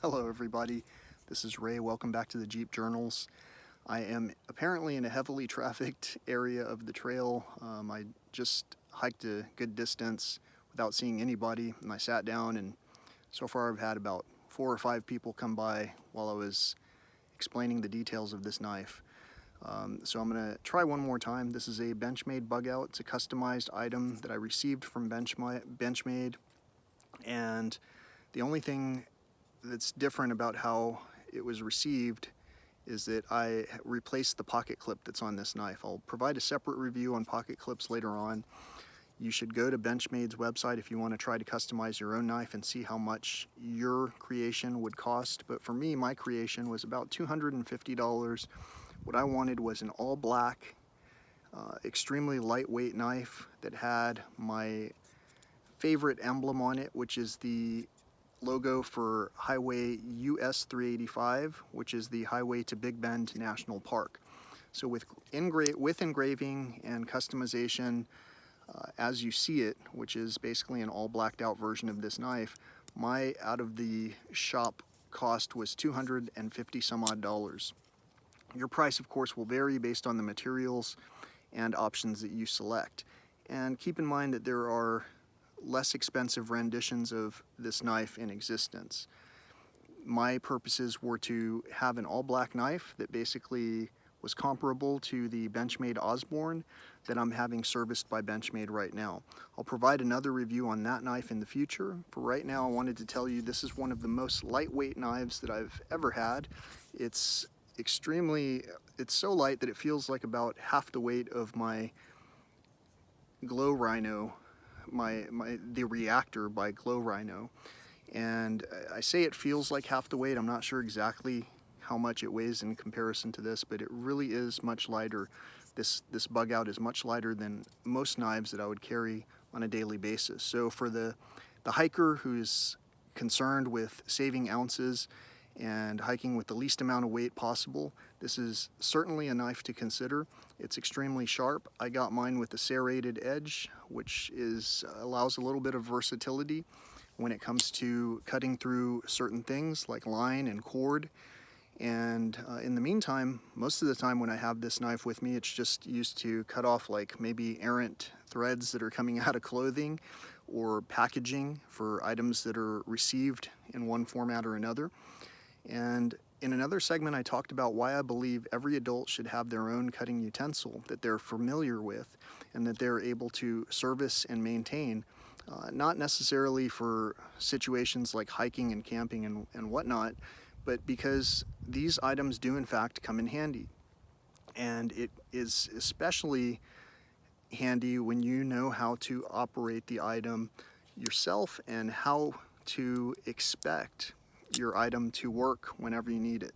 Hello everybody, this is Ray. Welcome back to the Jeep Journals. I am apparently in a heavily trafficked area of the trail. I just hiked a good distance without seeing anybody, and I sat down, and so far I've had about 4 or 5 people come by while I was explaining the details of this knife. So I'm going to try one more time. This is a Benchmade Bugout. It's a customized item that I received from Benchmade, and the only thing that's different about how it was received is that I replaced the pocket clip that's on this knife. I'll provide a separate review on pocket clips later on. You should go to Benchmade's website if you want to try to customize your own knife and see how much your creation would cost. But for me, my creation was about $250. What I wanted was an all black, extremely lightweight knife that had my favorite emblem on it, which is the logo for Highway US 385, which is the highway to Big Bend National Park. So with engraving and customization as you see it, which is basically an all blacked out version of this knife, my out of the shop cost was $250 some odd. Your price, of course, will vary based on the materials and options that you select. And keep in mind that there are less expensive renditions of this knife in existence. My purposes were to have an all black knife that basically was comparable to the Benchmade Osborne that I'm having serviced by Benchmade right now. I'll provide another review on that knife in the future. For right now, I wanted to tell you this is one of the most lightweight knives that I've ever had. It's so light that it feels like about half the weight of my Glow Rhino, the reactor by Glow Rhino. And I say it feels like half the weight. I'm not sure exactly how much it weighs in comparison to this, but it really is much lighter. This Bugout is much lighter than most knives that I would carry on a daily basis. So for the hiker who's concerned with saving ounces and hiking with the least amount of weight possible, this is certainly a knife to consider. It's extremely sharp. I got mine with a serrated edge, which allows a little bit of versatility when it comes to cutting through certain things like line and cord. And in the meantime, most of the time when I have this knife with me, it's just used to cut off like maybe errant threads that are coming out of clothing or packaging for items that are received in one format or another. And in another segment, I talked about why I believe every adult should have their own cutting utensil that they're familiar with and that they're able to service and maintain, not necessarily for situations like hiking and camping and whatnot, but because these items do in fact come in handy. And it is especially handy when you know how to operate the item yourself and how to expect your item to work whenever you need it.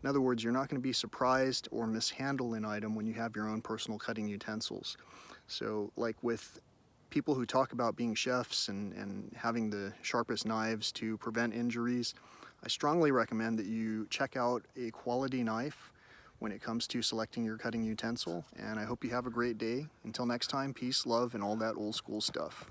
In other words, you're not going to be surprised or mishandle an item when you have your own personal cutting utensils. So like with people who talk about being chefs and having the sharpest knives to prevent injuries, I strongly recommend that you check out a quality knife when it comes to selecting your cutting utensil. And I hope you have a great day. Until next time, peace, love, and all that old school stuff.